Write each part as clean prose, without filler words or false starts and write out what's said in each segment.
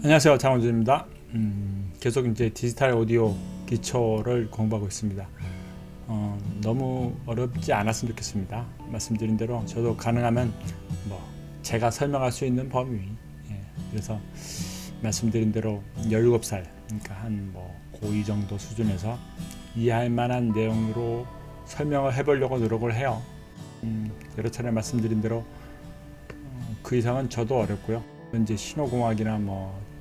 안녕하세요, 장원준입니다. 계속 이제 디지털 오디오 기초를 공부하고 있습니다. 너무 어렵지 않았으면 좋겠습니다. 말씀드린 대로 저도 가능하면 제가 설명할 수 있는 범위, 그래서 말씀드린 대로 17살, 그러니까 한 고2 정도 수준에서 이해할 만한 내용으로 설명을 해보려고 노력을 해요. 여러 차례 말씀드린 대로 그 이상은 저도 어렵고요. 이제 신호공학이나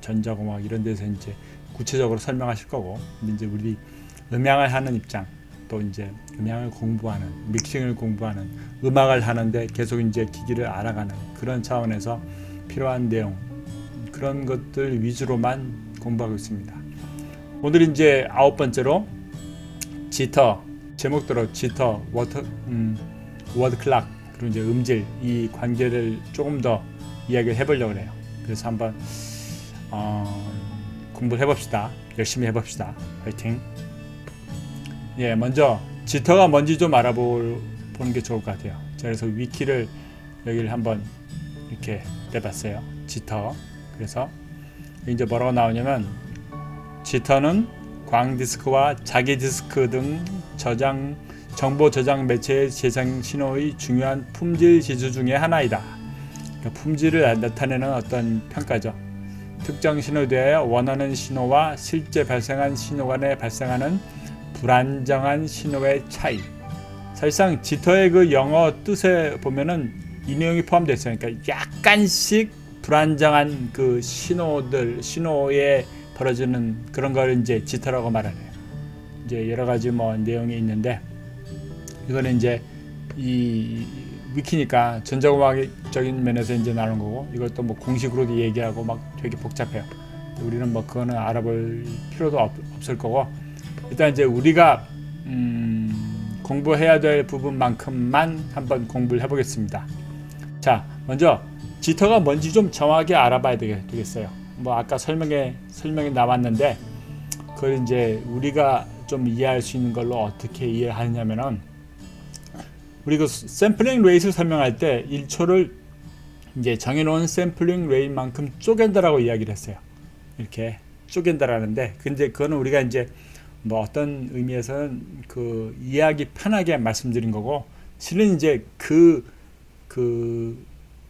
전자공학 이런 데서 이제 구체적으로 설명하실 거고, 이제 우리 음향을 하는 입장, 또 이제 음향을 공부하는, 믹싱을 공부하는, 음악을 하는데 계속 이제 기기를 알아가는 그런 차원에서 필요한 내용, 그런 것들 위주로만 공부하고 있습니다. 오늘 이제 9번째로 지터, 제목대로 지터, 워드 클락, 그리고 이제 음질, 이 관계를 조금 더 이야기를 해보려고 해요. 그래서 한번 공부를 해봅시다. 열심히 해봅시다. 화이팅. 먼저 지터가 뭔지 좀 알아보는 게 좋을 것 같아요. 자, 그래서 위키를 여기를 한번 이렇게 내봤어요. 지터. 그래서 이제 뭐라고 나오냐면, 지터는 광 디스크와 자기 디스크 등 정보 저장 매체의 재생 신호의 중요한 품질 지수 중의 하나이다. 그러니까 품질을 나타내는 어떤 평가죠. 특정 신호대에 원하는 신호와 실제 발생한 신호 간에 발생하는 불안정한 신호의 차이. 사실상 지터의 그 영어 뜻에 보면은 이 내용이 포함되어 있어요. 그러니까 약간씩 불안정한 그 신호에 벌어지는 그런 걸 이제 지터라고 말하네요. 이제 여러 가지 내용이 있는데, 이거는 이제 이 위키니까 전자공학적인 면에서 이제 나오는 거고, 이것도 공식으로도 얘기하고 되게 복잡해요. 우리는 그거는 알아볼 필요도 없을 거고, 일단 이제 우리가 공부해야 될 부분만큼만 한번 공부를 해보겠습니다. 자, 먼저 지터가 뭔지 좀 정확하게 알아봐야 되겠어요. 아까 설명에 나왔는데, 그걸 이제 우리가 좀 이해할 수 있는 걸로 어떻게 이해하냐면은, 우리 그 샘플링 레이트를 설명할 때 1초를 이제 정해놓은 샘플링 레이트만큼 쪼갠다라고 이야기를 했어요. 이렇게 쪼갠다라는데, 근데 그거는 우리가 이제 어떤 의미에서는 그 이해하기 편하게 말씀드린 거고, 실은 이제 그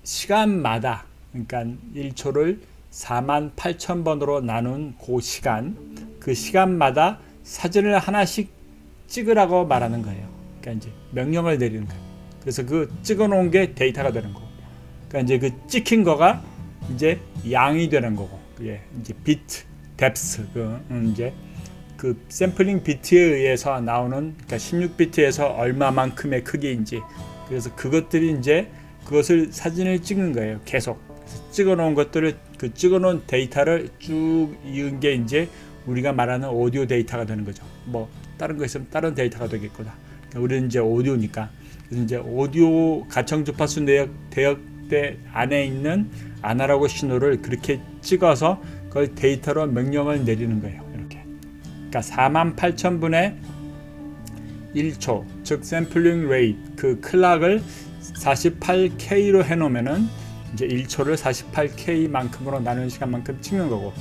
시간마다, 그러니까 1초를 48,000번으로 나눈 그 시간마다 사진을 하나씩 찍으라고 말하는 거예요. 그러니까 이제 명령을 내리는 거예요. 그래서 그 찍어놓은 게 데이터가 되는 거고, 그러니까 이제 그 찍힌 거가 이제 양이 되는 거고, 그게 이제 비트, 뎁스, 이제 그 샘플링 비트에 의해서 나오는, 그러니까 16비트에서 얼마만큼의 크기인지, 그래서 그것들이 이제 그것을 사진을 찍는 거예요. 계속 찍어놓은 것들을, 그 찍어놓은 데이터를 쭉 이은 게 이제 우리가 말하는 오디오 데이터가 되는 거죠. 다른 거 있으면 다른 데이터가 되겠구나. 우리는 이제 오디오니까. 그래서 이제 오디오 가청 주파수 대역대 안에 있는 아날로그 신호를 그렇게 찍어서 그걸 데이터로 명령을 내리는 거예요. 이렇게. 그러니까 48,000분의 1초, 즉 샘플링 레이트, 그 클락을 48K로 해놓으면은 이제 1초를 48K만큼으로 나누는 시간만큼 찍는 거고,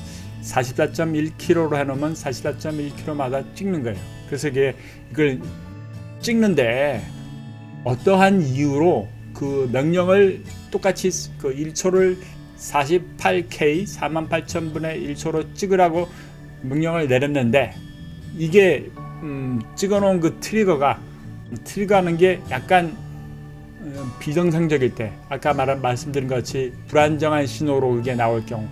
44.1km로 해놓으면 44.1km마다 찍는 거예요. 그래서 이걸 찍는데 어떠한 이유로 그 명령을 똑같이 그 1초를 48K 48,000분의 1초로 찍으라고 명령을 내렸는데, 이게 찍어놓은 그 트리거하는 게 약간 비정상적일 때, 아까 말씀드린 것 같이 불안정한 신호로 그게 나올 경우,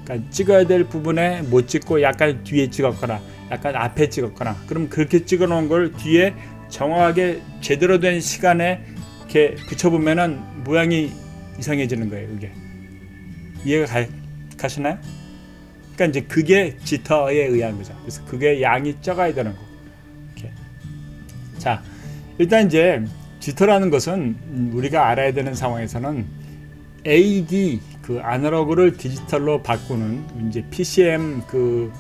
그러니까 찍어야 될 부분에 못 찍고 약간 뒤에 찍었거나 약간 앞에 찍었거나, 그럼 그렇게 찍어놓은 걸 뒤에 정확하게 제대로 된 시간에 이렇게 붙여보면은 모양이 이상해지는 거예요. 그게 이해가 가시나요? 그러니까 이제 그게 지터에 의한 거죠. 그래서 그게 양이 적어야 되는 거고. 이렇게. 자, 일단 이제 지터라는 것은 우리가 알아야 되는 상황에서는 AD, 그 아날로그를 디지털로 바꾸는 이제 PCM 그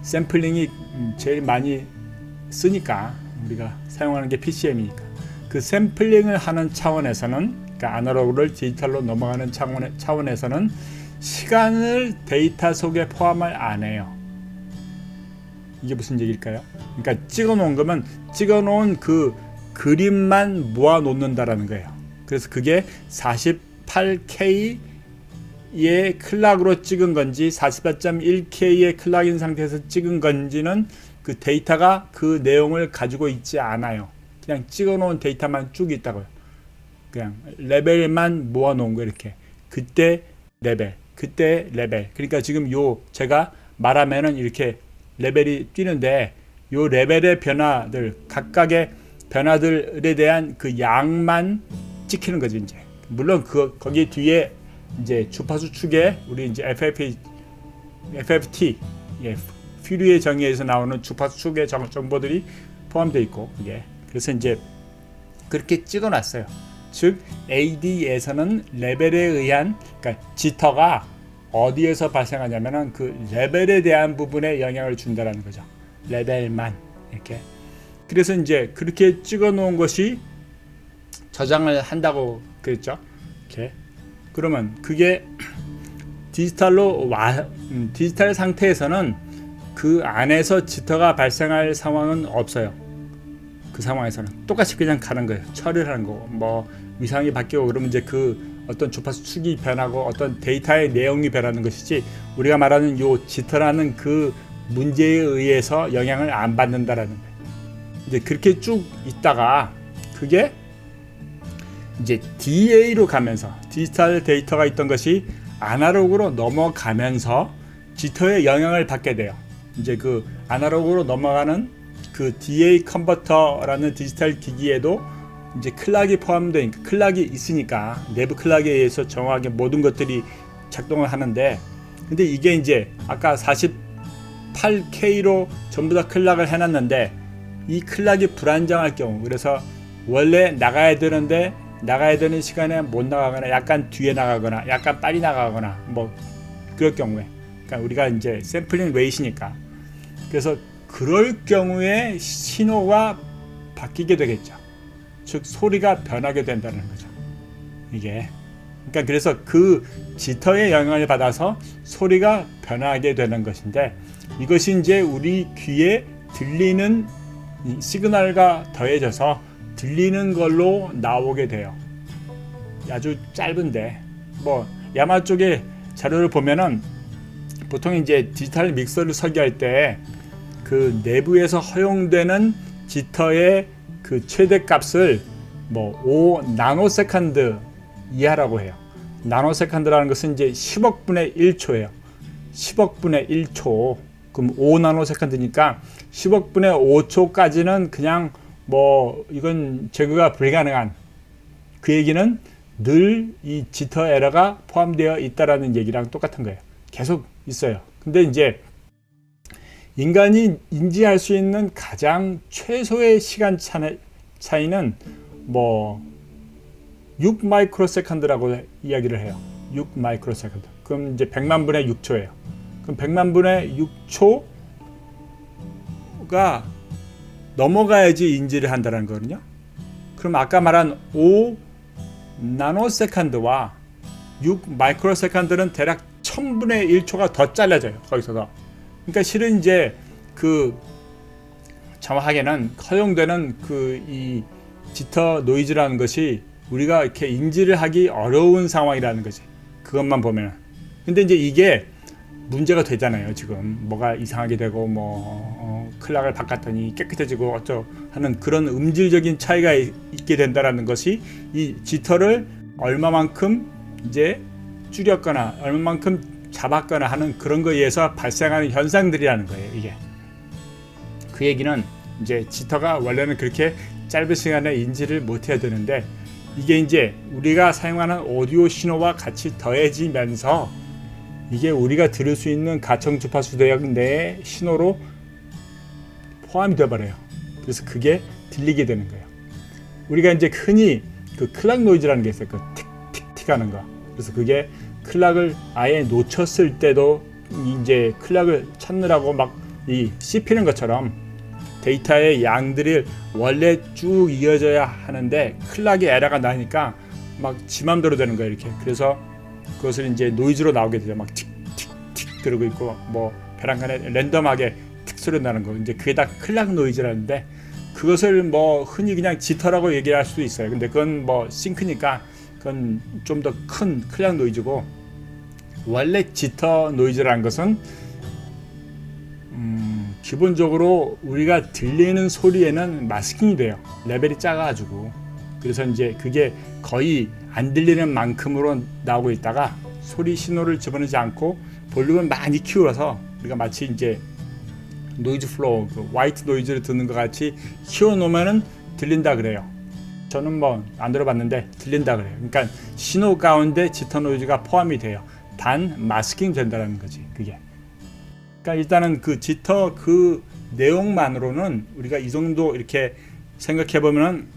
샘플링이 제일 많이 쓰니까, 우리가 사용하는 게 PCM이니까, 그 샘플링을 하는 차원에서는, 그러니까 아날로그를 디지털로 넘어가는 차원에서는 시간을 데이터 속에 포함을 안 해요. 이게 무슨 얘기일까요? 그러니까 찍어놓은 거면 찍어놓은 그 그림만 모아놓는다라는 거예요. 그래서 그게 48K의 클락으로 찍은 건지 44.1K의 클락인 상태에서 찍은 건지는 그 데이터가 그 내용을 가지고 있지 않아요. 그냥 찍어놓은 데이터만 쭉 있다고요. 그냥 레벨만 모아놓은 거 이렇게. 그때 레벨, 그때 레벨. 그러니까 지금 요 제가 말하면은 이렇게 레벨이 뛰는데 요 레벨의 변화들, 각각의 변화들에 대한 그 양만 찍히는 거죠, 이제. 물론 거기 뒤에 이제 주파수 축에 우리 이제 FFT, 예, 퓨리의 정의에서 나오는 주파수 축의 정보들이 포함되어 있고, 그게. 그래서 이제 그렇게 찍어 놨어요. 즉, AD에서는 레벨에 의한, 그러니까 지터가 어디에서 발생하냐면은 그 레벨에 대한 부분에 영향을 준다라는 거죠. 레벨만 이렇게. 그래서 이제 그렇게 찍어 놓은 것이 저장을 한다고 그랬죠. 이렇게. 그러면 그게 디지털 상태에서는 그 안에서 지터가 발생할 상황은 없어요. 그 상황에서는 똑같이 그냥 가는 거예요. 처리를 하는 거고, 뭐 위상이 바뀌고 그러면 이제 그 어떤 주파수 축이 변하고 어떤 데이터의 내용이 변하는 것이지, 우리가 말하는 요 지터라는 그 문제에 의해서 영향을 안 받는다라는 거예요. 이제 그렇게 쭉 있다가 그게 이제 DA로 가면서, 디지털 데이터가 있던 것이 아날로그로 넘어가면서 지터의 영향을 받게 돼요. 이제 그 아날로그로 넘어가는 그 DA 컨버터라는 디지털 기기에도 이제 클락이 포함되니까, 클락이 있으니까 내부 클락에 의해서 정확하게 모든 것들이 작동을 하는데, 근데 이게 이제 아까 48K로 전부 다 클락을 해놨는데 이 클락이 불안정할 경우, 그래서 원래 나가야 되는데 나가야 되는 시간에 못 나가거나 약간 뒤에 나가거나 약간 빨리 나가거나 뭐 그럴 경우에, 그러니까 우리가 이제 샘플링 웨이시니까, 그래서 그럴 경우에 신호가 바뀌게 되겠죠. 즉 소리가 변하게 된다는 거죠. 이게 그러니까 그래서 그 지터의 영향을 받아서 소리가 변하게 되는 것인데, 이것이 이제 우리 귀에 들리는 시그널과 더해져서 들리는 걸로 나오게 돼요. 아주 짧은데, 뭐 야마 쪽에 자료를 보면은 보통 이제 디지털 믹서를 설계할 때 그 내부에서 허용되는 지터의 그 최대 값을 뭐 5 나노세컨드 이하라고 해요. 나노세컨드라는 것은 이제 10억 분의 1초예요. 10억 분의 1초. 그럼 5 나노세컨드니까 10억 분의 5초까지는 그냥 뭐 이건 제거가 불가능한, 그 얘기는 늘 이 지터 에러가 포함되어 있다라는 얘기랑 똑같은 거예요. 계속 있어요. 근데 이제 인간이 인지할 수 있는 가장 최소의 시간 차이는 뭐 6 마이크로세컨드라고 이야기를 해요. 6 마이크로세컨드. 그럼 이제 100만 분의 6초예요. 그럼 100만 분의 6초가 넘어가야지 인지를 한다는 거거든요. 그럼 아까 말한 5 나노세컨드와 6 마이크로세컨드는 대략 1000분의 1초가 더 잘라져요. 거기서도. 그러니까 실은 이제 그 정확하게는 허용되는 그 이 지터 노이즈라는 것이 우리가 이렇게 인지를 하기 어려운 상황이라는 거지. 그것만 보면은. 근데 이제 이게 문제가 되잖아요. 지금 뭐가 이상하게 되고 뭐 클락을 바꿨더니 깨끗해지고 어쩌 하는 그런 음질적인 차이가 있게 된다라는 것이 이 지터를 얼마만큼 이제 줄였거나 얼마만큼 잡았거나 하는 그런 거에 의해서 발생하는 현상들이라는 거예요. 이게 그 얘기는 이제 지터가 원래는 그렇게 짧은 시간에 인지를 못해야 되는데, 이게 이제 우리가 사용하는 오디오 신호와 같이 더해지면서 이게 우리가 들을 수 있는 가청 주파수 대역 내의 신호로 포함이 되어버려요. 그래서 그게 들리게 되는 거예요. 우리가 이제 흔히 그 클락 노이즈라는 게 있어요. 그 틱틱틱 하는 거. 그래서 그게 클락을 아예 놓쳤을 때도 이제 클락을 찾느라고 막 이 씹히는 것처럼 데이터의 양들이 원래 쭉 이어져야 하는데 클락이 에러가 나니까 막 지 맘대로 되는 거예요. 이렇게. 그래서 그것을 이제 노이즈로 나오게 되죠. 막 틱틱틱 들고 있고 뭐 벼랑간에 랜덤하게 틱 소리 나는 거. 이제 그게 다 클락 노이즈라는데 그것을 뭐 흔히 그냥 지터라고 얘기할 수도 있어요. 근데 그건 뭐 싱크니까 그건 좀 더 큰 클락 노이즈고, 원래 지터 노이즈라는 것은 기본적으로 우리가 들리는 소리에는 마스킹이 돼요. 레벨이 작아가지고. 그래서 이제 그게 거의 안 들리는 만큼으로 나오고 있다가 소리 신호를 집어넣지 않고 볼륨을 많이 키워서 우리가 마치 이제 노이즈 플로우, 그 화이트 노이즈를 듣는 것 같이 키워놓으면은 들린다 그래요. 저는 뭐 안 들어봤는데 들린다 그래요. 그러니까 신호 가운데 지터 노이즈가 포함이 돼요. 단 마스킹 된다는 거지 그게. 그러니까 일단은 그 지터 그 내용만으로는 우리가 이 정도 이렇게 생각해 보면은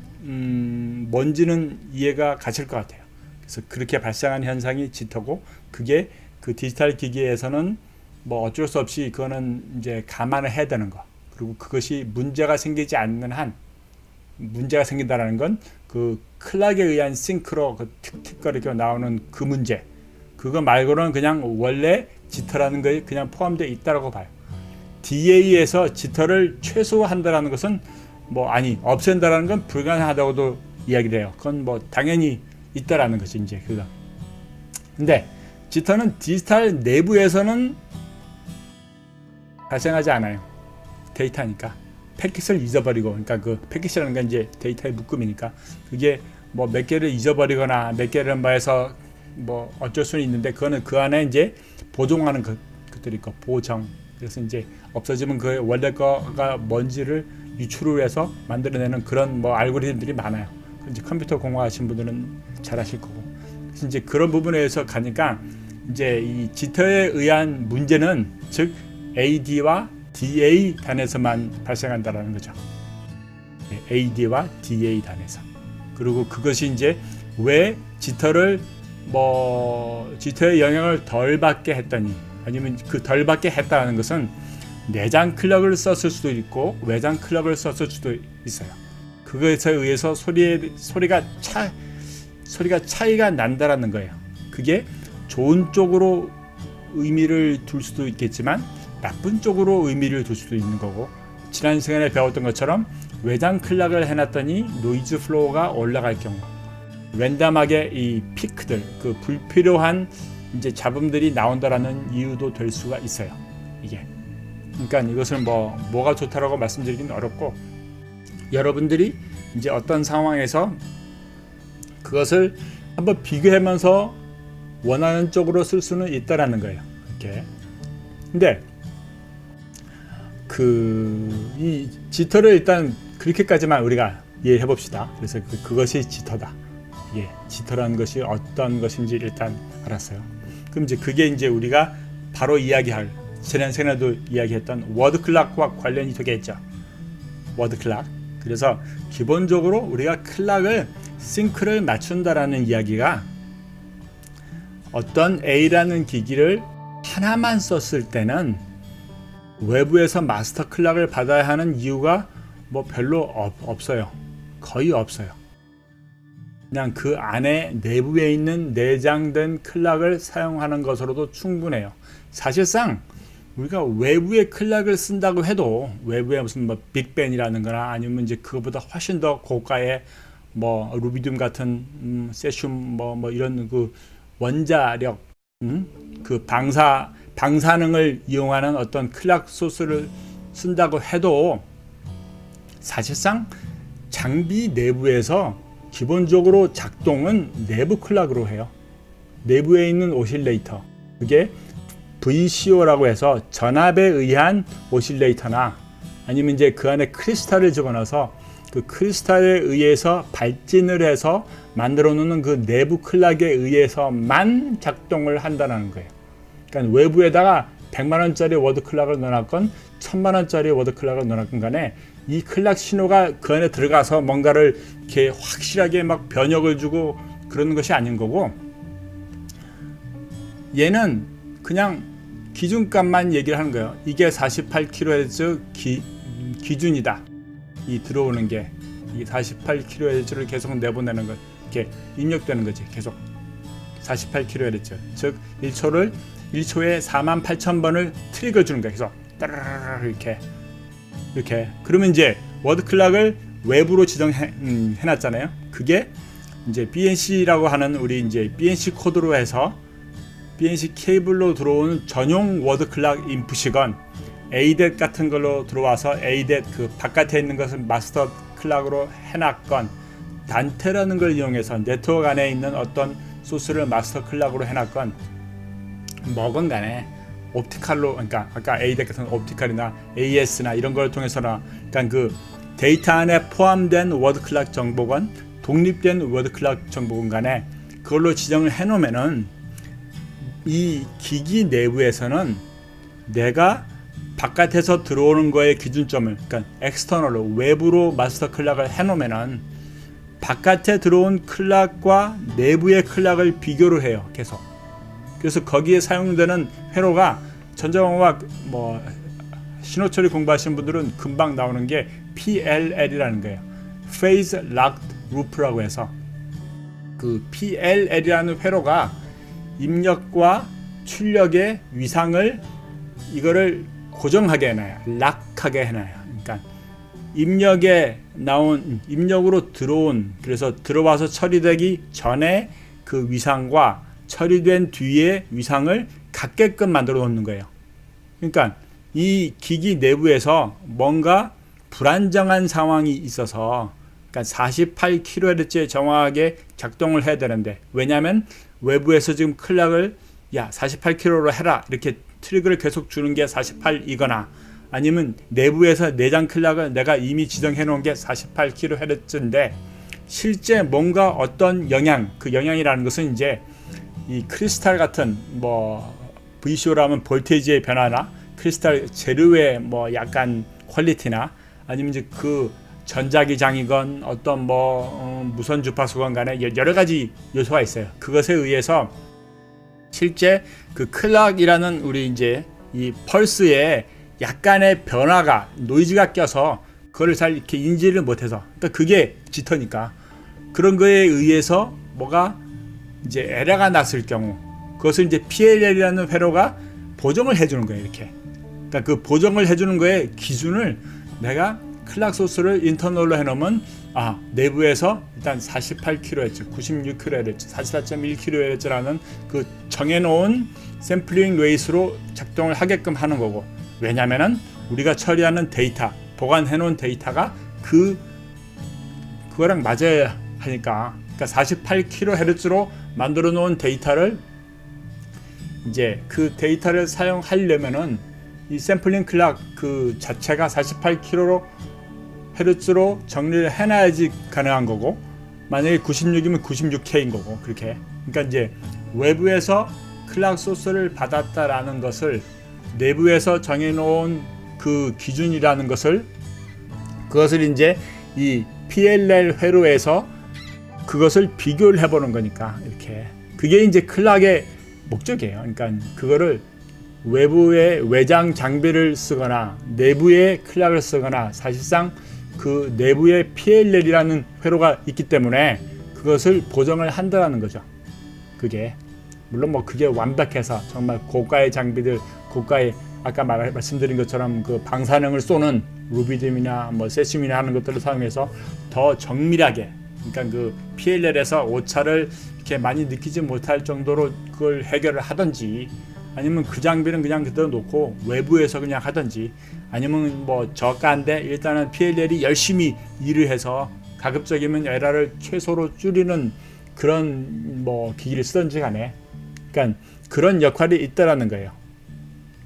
뭔지는 이해가 가실 것 같아요. 그래서 그렇게 발생하는 현상이 지터고, 그게 그 디지털 기기에서는 뭐 어쩔 수 없이 그거는 이제 감안을 해야 되는 거. 그리고 그것이 문제가 생기지 않는 한, 문제가 생긴다라는 건 그 클락에 의한 싱크로 그 틱틱거리게 나오는 그 문제. 그거 말고는 그냥 원래 지터라는 거에 그냥 포함되어 있다라고 봐요. DA에서 지터를 최소화한다라는 것은 뭐 아니 없앤다라는 건 불가능하다고도 이야기를 해요. 그건 뭐 당연히 있다라는 것이 이제 그거. 근데 지터는 디지털 내부에서는 발생하지 않아요. 데이터니까. 패킷을 잊어버리고, 그러니까 그 패킷이라는 건 이제 데이터의 묶음이니까 그게 뭐 몇 개를 잊어버리거나 몇 개를 뭐 해서 뭐 어쩔 수는 있는데, 그거는 그 안에 이제 보정하는 것들이 있고 보정. 그래서 이제 없어지면 그 원래 거가 뭔지를 유출을 해서 만들어내는 그런 뭐 알고리즘들이 많아요. 이제 컴퓨터 공부하신 분들은 잘 아실 거고. 그래서 이제 그런 부분에서 가니까 이제 이 지터에 의한 문제는 즉 AD와 DA 단에서만 발생한다라는 거죠. AD와 DA 단에서. 그리고 그것이 이제 왜 지터를 뭐 지터의 영향을 덜 받게 했더니, 아니면 그 덜 받게 했다는 것은 내장 클럭을 썼을 수도 있고 외장 클럭을 썼을 수도 있어요. 그것에 의해서 소리가 차이가 난다라는 거예요. 그게 좋은 쪽으로 의미를 둘 수도 있겠지만 나쁜 쪽으로 의미를 둘 수도 있는 거고, 지난 시간에 배웠던 것처럼 외장 클락을 해놨더니 노이즈 플로우가 올라갈 경우, 랜덤하게 이 피크들, 그 불필요한 이제 잡음들이 나온다라는 이유도 될 수가 있어요. 이게. 그러니까 이것을 뭐가 좋다라고 말씀드리기는 어렵고, 여러분들이 이제 어떤 상황에서 그것을 한번 비교하면서 원하는 쪽으로 쓸 수는 있다라는 거예요. 이렇게. 근데 이 지터를 일단 그렇게까지만 우리가 이해해 봅시다. 그래서 그것이 지터다. 예, 지터라는 것이 어떤 것인지 일단 알았어요. 그럼 이제 그게 이제 우리가 바로 이야기할, 지난 시간에도 이야기했던 워드 클락과 관련이 되겠죠. 워드 클락. 그래서 기본적으로 우리가 클락을 싱크를 맞춘다라는 이야기가 어떤 A라는 기기를 하나만 썼을 때는 외부에서 마스터 클락을 받아야 하는 이유가 뭐 별로 없어요. 거의 없어요. 그냥 그 안에 내부에 있는 내장된 클락을 사용하는 것으로도 충분해요. 사실상 우리가 외부의 클락을 쓴다고 해도, 외부에 무슨 뭐 빅벤이라는 거나 아니면 이제 그거보다 훨씬 더 고가의 뭐 루비듐 같은 세슘 뭐 이런 그 원자력 그 방사능을 이용하는 어떤 클락 소스를 쓴다고 해도 사실상 장비 내부에서 기본적으로 작동은 내부 클락으로 해요. 내부에 있는 오실레이터, 그게 VCO라고 해서 전압에 의한 오실레이터나 아니면 이제 그 안에 크리스탈을 집어넣어서 그 크리스탈에 의해서 발진을 해서 만들어 놓는 그 내부 클락에 의해서만 작동을 한다는 거예요. 그러니까 외부에다가 100만원짜리 워드 클락을 넣어놨건 1000만원짜리 워드 클락을 넣어놨건 간에 이 클락 신호가 그 안에 들어가서 뭔가를 이렇게 확실하게 막 변역을 주고 그러는 것이 아닌 거고, 얘는 그냥 기준값만 얘기를 하는 거예요. 이게 48kHz 기준이다. 이 들어오는 게 이 48kHz를 계속 내보내는 것, 이렇게 입력되는 거지. 계속 48kHz. 즉 1초에 48,000번을 트리거 주는 거예요. 그래서 따라라라 이렇게. 그러면 이제 워드 클락을 외부로 지정해 놨잖아요. 그게 이제 BNC라고 하는 우리 이제 BNC 코드로 해서 BNC 케이블로 들어오는 전용 워드 클락 인풋이건 ADET 같은 걸로 들어와서 ADET 그 바깥에 있는 것을 마스터 클락으로 해놨건 단테라는 걸 이용해서 네트워크 안에 있는 어떤 소스를 마스터 클락으로 해놨건 뭐건 간에 옵티칼로, 그러니까 아까 ADET 같은 옵티칼이나 AES나 이런 걸 통해서나, 그러니까 그 데이터 안에 포함된 워드 클락 정보건 독립된 워드 클락 정보건 간에 그걸로 지정을 해 놓으면은 이 기기 내부에서는 내가 바깥에서 들어오는 거의 기준점을, 그러니까 엑스터널로 외부로 마스터 클락을 해 놓으면은 바깥에 들어온 클락과 내부의 클락을 비교를 해요. 계속. 그래서 거기에 사용되는 회로가 전자공학 뭐 신호처리 공부하신 분들은 금방 나오는 게 PLL이라는 거예요. Phase Locked Loop라고 해서 그 PLL이라는 회로가 입력과 출력의 위상을 이거를 고정하게 해놔요. 락하게 해놔요. 그러니까 입력으로 들어온, 그래서 들어와서 처리되기 전에 그 위상과 처리된 뒤에 위상을 같게끔 만들어 놓는 거예요. 그러니까 이 기기 내부에서 뭔가 불안정한 상황이 있어서, 그러니까 48kHz에 정확하게 작동을 해야 되는데, 왜냐하면 외부에서 지금 클락을 48kHz로 해라 이렇게 트리거를 계속 주는 게 48이거나 아니면 내부에서 내장 클락을 내가 이미 지정해 놓은 게 48kHz인데 실제 뭔가 어떤 영향, 그 영향이라는 것은 이제 이 크리스탈 같은 뭐 VCO라면 볼테이지의 변화나 크리스탈 재료의 뭐 약간 퀄리티나 아니면 이제 그 전자기장이건 어떤 무선 주파수건 간에 여러 가지 요소가 있어요. 그것에 의해서 실제 그 클락이라는 우리 이제 이 펄스에 약간의 변화가, 노이즈가 껴서 그걸 잘 이렇게 인지를 못해서, 그러니까 그게 지터니까 그런 거에 의해서 뭐가 이제 에러가 났을 경우 그것을 이제 PLL이라는 회로가 보정을 해주는 거예요. 이렇게. 그러니까 그 보정을 해주는 거에 기준을 내가 클락 소스를 인터널로 해놓으면 내부에서 일단 48kHz, 96kHz, 44.1kHz라는 그 정해놓은 샘플링 레이스로 작동을 하게끔 하는 거고, 왜냐면은 우리가 처리하는 데이터, 보관해놓은 데이터가 그거랑 맞아야 하니까. 그러니까 48kHz로 만들어 놓은 데이터를 이제 그 데이터를 사용하려면은 이 샘플링 클락 그 자체가 48kHz로 정리를 해놔야지 가능한 거고, 만약에 96이면 96K인 거고, 그렇게. 그러니까 이제 외부에서 클락 소스를 받았다라는 것을 내부에서 정해놓은 그 기준이라는 것을, 그것을 이제 이 PLL 회로에서 그것을 비교를 해보는 거니까, 이렇게. 그게 이제 클락의 목적이에요. 그러니까 그거를 외부의 외장 장비를 쓰거나 내부의 클락을 쓰거나 사실상 그 내부에 PLL이라는 회로가 있기 때문에 그것을 보정을 한다는 거죠. 그게 물론 그게 완벽해서 정말 고가의 장비들, 고가의 아까 말씀드린 것처럼 그 방사능을 쏘는 루비dim이나 세슘이나 하는 것들을 사용해서 더 정밀하게, 그러니까 그 PLL에서 오차를 이렇게 많이 느끼지 못할 정도로 그걸 해결을 하든지, 아니면 그 장비는 그냥 그대로 놓고 외부에서 그냥 하든지, 아니면 저가인데 일단은 PLL이 열심히 일을 해서 가급적이면 에러를 최소로 줄이는 그런 기기를 쓰든지 간에, 그러니까 그런 역할이 있다라는 거예요.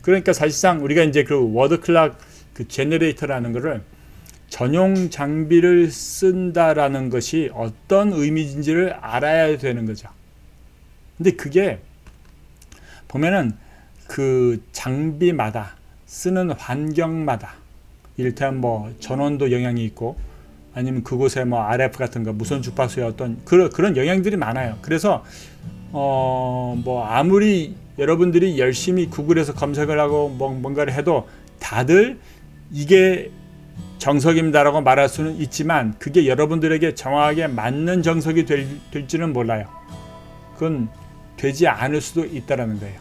그러니까 사실상 우리가 이제 그 워드 클락 그 제너레이터라는 거를 전용 장비를 쓴다라는 것이 어떤 의미인지를 알아야 되는 거죠. 근데 그게 보면은 그 장비마다 쓰는 환경마다, 이를테면 전원도 영향이 있고, 아니면 그곳에 RF 같은 거 무선 주파수의 어떤 그런 영향들이 많아요. 그래서 아무리 여러분들이 열심히 구글에서 검색을 하고 뭔가를 해도 다들 이게 정석입니다라고 말할 수는 있지만 그게 여러분들에게 정확하게 맞는 정석이 될지는 몰라요. 그건 되지 않을 수도 있다라는 거예요.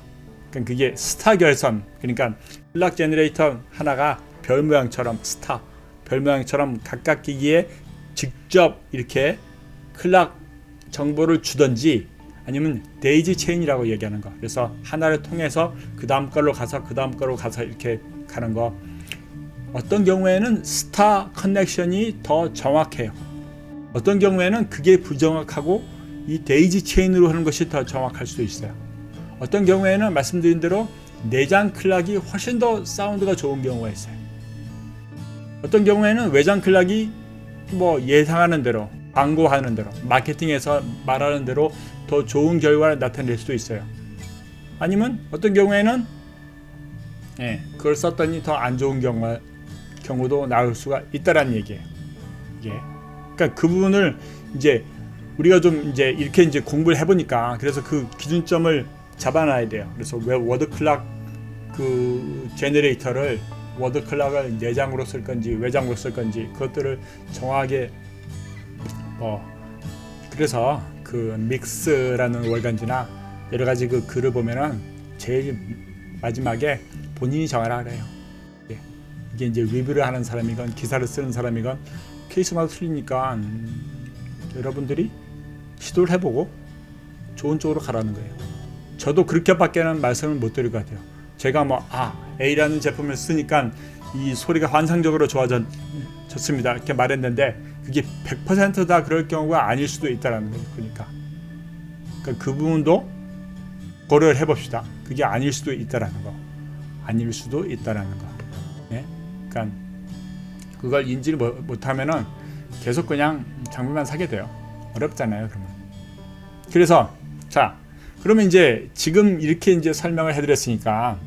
그러니까 그게 스타 결선, 그러니까 클락 제너레이터 하나가 별 모양처럼 스타, 별 모양처럼 각각 기기에 직접 이렇게 클락 정보를 주든지 아니면 데이지 체인이라고 얘기하는 거. 그래서 하나를 통해서 그 다음 걸로 가서 그 다음 걸로 가서 이렇게 가는 거. 어떤 경우에는 스타 커넥션이 더 정확해요. 어떤 경우에는 그게 불정확하고 이 데이지 체인으로 하는 것이 더 정확할 수도 있어요. 어떤 경우에는 말씀드린 대로 내장 클락이 훨씬 더 사운드가 좋은 경우가 있어요. 어떤 경우에는 외장 클락이 뭐 예상하는 대로, 광고하는 대로, 마케팅에서 말하는 대로 더 좋은 결과를 나타낼 수도 있어요. 아니면 어떤 경우에는 그걸 썼더니 더 안 좋은 경우도 나올 수가 있다라는 얘기예요. 그러니까 그 부분을 이제 우리가 좀 이제 이렇게 이제 공부를 해보니까 그래서 그 기준점을 잡아놔야 돼요. 그래서 왜 워드 클락 그 제너레이터를 워드 클락을 내장으로 쓸 건지 외장으로 쓸 건지 그것들을 정확하게 그래서 그 믹스라는 월간지나 여러 가지 그 글을 보면은 제일 마지막에 본인이 정하라 그래요. 이게 이제 리뷰를 하는 사람이건 기사를 쓰는 사람이건 케이스마다 틀리니까 여러분들이 시도를 해보고 좋은 쪽으로 가라는 거예요. 저도 그렇게밖에는 말씀을 못 드릴 것 같아요. 제가 A라는 제품을 쓰니까 이 소리가 환상적으로 좋아졌습니다 이렇게 말했는데 그게 100% 다 그럴 경우가 아닐 수도 있다는 거예요. 그러니까 그 부분도 고려를 해봅시다. 그게 아닐 수도 있다라는 거. 아닐 수도 있다라는 거. 그러니까 그걸 인지를 못하면은 계속 그냥 장비만 사게 돼요. 어렵잖아요, 그러면. 그래서 자, 그러면 이제 지금 이렇게 이제 설명을 해드렸으니까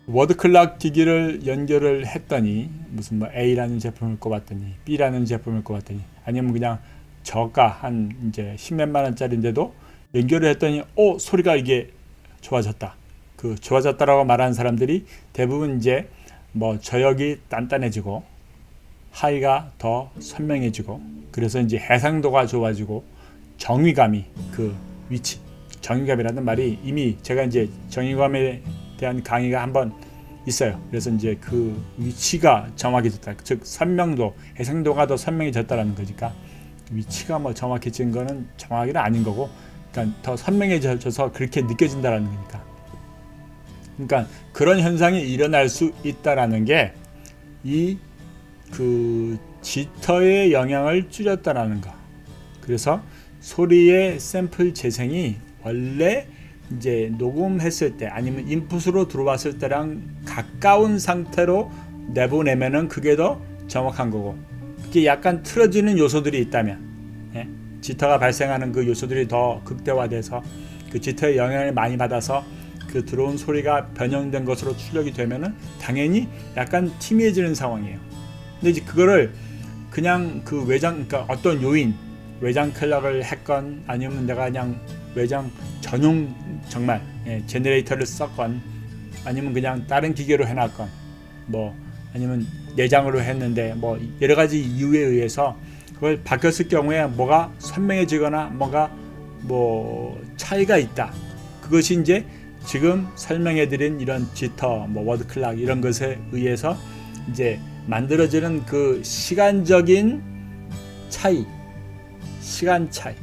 워드 클락 기기를 연결을 했더니 무슨 A라는 제품을 꼽았더니 B라는 제품을 꼽았더니 아니면 그냥 저가 한 이제 10몇만 원짜리인데도 연결을 했더니 소리가 이게 좋아졌다. 그 좋아졌다라고 말하는 사람들이 대부분 이제 저역이 단단해지고 하이가 더 선명해지고 그래서 이제 해상도가 좋아지고 정의감이 그 위치 정의감이라는 말이 이미 제가 이제 정의감에 대한 강의가 한번 있어요. 그래서 이제 그 위치가 정확해졌다. 즉 선명도 해상도가 더 선명해졌다라는 거니까 위치가 정확해진 거는 정확히는 아닌 거고 그러니까 더 선명해져서 그렇게 느껴진다라는 거니까. 그러니까 그런 현상이 일어날 수 있다라는 게 이 그 지터의 영향을 줄였다라는 거. 그래서 소리의 샘플 재생이 원래 이제 녹음했을 때 아니면 인풋으로 들어왔을 때랑 가까운 상태로 내보내면은 그게 더 정확한 거고 그게 약간 틀어지는 요소들이 있다면 지터가 발생하는 그 요소들이 더 극대화돼서 그 지터의 영향을 많이 받아서 그 들어온 소리가 변형된 것으로 출력이 되면은 당연히 약간 희미해지는 상황이에요. 근데 이제 그거를 그냥 그 외장 그러니까 어떤 요인 외장 클락을 했건 아니면 내가 그냥 외장 전용 정말 제너레이터를 썼건 아니면 그냥 다른 기계로 해놨건 아니면 내장으로 했는데 여러 가지 이유에 의해서 그걸 바뀌었을 경우에 뭐가 선명해지거나 뭐가 차이가 있다. 그것이 이제 지금 설명해드린 이런 지터, 워드 클락 이런 것에 의해서 이제 만들어지는 그 시간적인 차이, 시간 차이.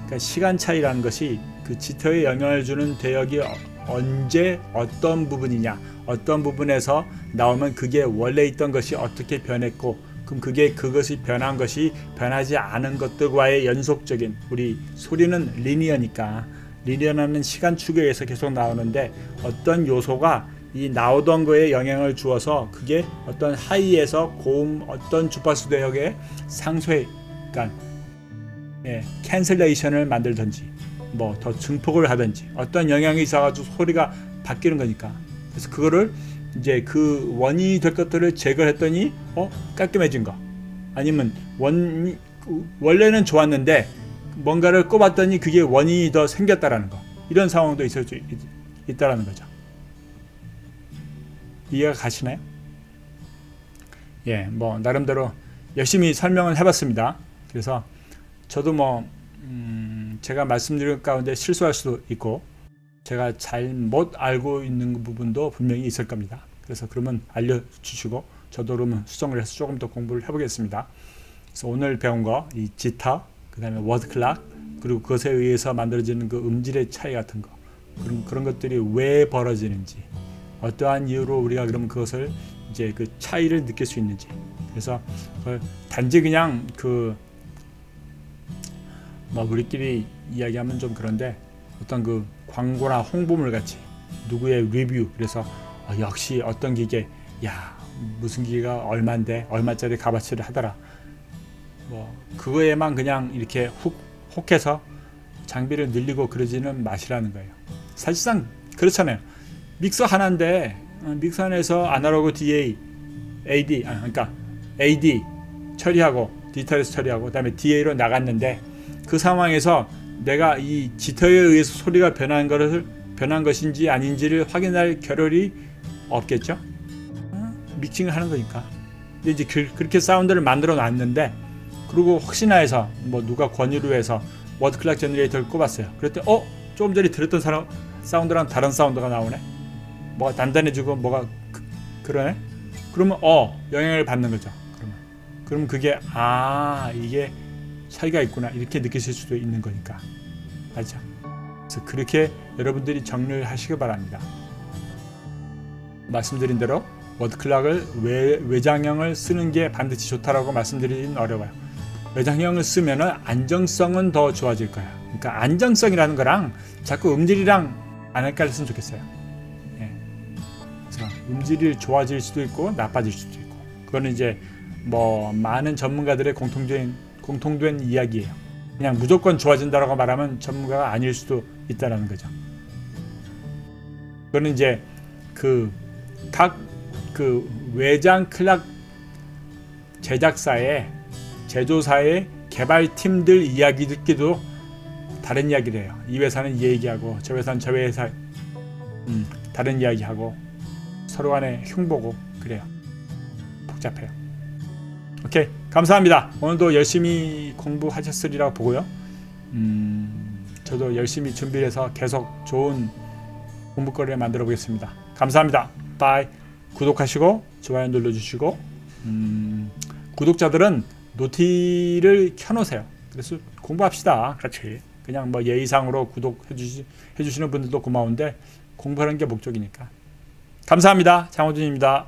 그러니까 시간 차이라는 것이 그 지터에 영향을 주는 대역이 언제 어떤 부분이냐, 어떤 부분에서 나오면 그게 원래 있던 것이 어떻게 변했고, 그럼 그것이 변한 것이 변하지 않은 것들과의 연속적인 우리 소리는 리니어니까. 리니어라는 시간축에 의해서 계속 나오는데 어떤 요소가 이 나오던 거에 영향을 주어서 그게 어떤 하이에서 고음 어떤 주파수 대역의 상쇄 그러니까 캔슬레이션을 만들든지 더 증폭을 하든지 어떤 영향이 있어가지고 소리가 바뀌는 거니까 그래서 그거를 이제 그 원인이 될 것들을 제거했더니 깔끔해진 거 아니면 원래는 좋았는데 뭔가를 꼽았더니 그게 원인이 더 생겼다라는 거 이런 상황도 있을 수 있다라는 거죠. 이해가 가시나요? 나름대로 열심히 설명을 해봤습니다. 그래서 저도 제가 말씀드린 가운데 실수할 수도 있고 제가 잘못 알고 있는 부분도 분명히 있을 겁니다. 그래서 그러면 알려주시고 저도 그러면 수정을 해서 조금 더 공부를 해보겠습니다. 그래서 오늘 배운 거, 이 지터, 그 다음에 워드 클락, 그리고 그것에 의해서 만들어지는 그 음질의 차이 같은 거, 그런 것들이 왜 벌어지는지, 어떠한 이유로 우리가 그럼 그것을 이제 그 차이를 느낄 수 있는지. 그래서 단지 그냥 뭐 우리끼리 이야기하면 좀 그런데 어떤 그 광고나 홍보물 같이 누구의 리뷰, 그래서 역시 어떤 기계, 야 무슨 기계가 얼마인데 얼마짜리 값어치를 하더라, 뭐 그거에만 그냥 이렇게 혹해서 장비를 늘리고 그러지는 마시라는 거예요. 사실상 그렇잖아요. 믹서 하나인데 믹서 하나에서 아날로그 DA, AD, 그러니까 AD 처리하고 디지털에서 처리하고 그다음에 DA로 나갔는데 그 상황에서 내가 이 지터에 의해서 소리가 변한 것인지 아닌지를 확인할 겨를이 없겠죠. 믹싱을 하는 거니까. 근데 이제 그렇게 사운드를 만들어 놨는데, 그리고 혹시나 해서 뭐 누가 권유로 해서 워드 클락 제너레이터를 꼽았어요. 그랬더니 조금 전에 들었던 사운드랑 다른 사운드가 나오네. 뭐가 단단해지고 뭐가 그러네. 그러면 영향을 받는 거죠. 그러면 그게 이게 차이가 있구나 이렇게 느끼실 수도 있는 거니까. 맞죠? 그래서 그렇게 여러분들이 정리를 하시기 바랍니다. 말씀드린 대로 워드 클락을 외장형을 쓰는 게 반드시 좋다라고 말씀드리긴 어려워요. 외장형을 쓰면은 안정성은 더 좋아질 거예요. 그러니까 안정성이라는 거랑 자꾸 음질이랑 안 헷갈렸으면 좋겠어요. 예. 그래서 음질이 좋아질 수도 있고 나빠질 수도 있고, 그거는 이제 뭐 많은 전문가들의 공통된 이야기예요. 그냥 무조건 좋아진다라고 말하면 전문가가 아닐 수도 있다라는 거죠. 그거는 이제 각 외장 클락 제조사의 개발팀들 이야기 듣기도 다른 이야기를 해요. 이 회사는 이 얘기하고 저 회사는 저 회사 다른 이야기하고 서로 간에 흉보고 그래요. 복잡해요. 오케이, 감사합니다. 오늘도 열심히 공부하셨으리라고 보고요. 저도 열심히 준비를 해서 계속 좋은 공부거리를 만들어 보겠습니다. 감사합니다. 바이. 구독하시고 좋아요 눌러주시고 구독자들은 노티를 켜놓으세요. 그래서 공부합시다. 그렇지. 그냥 뭐 예의상으로 구독해주시는 분들도 고마운데 공부하는 게 목적이니까. 감사합니다. 장호준입니다.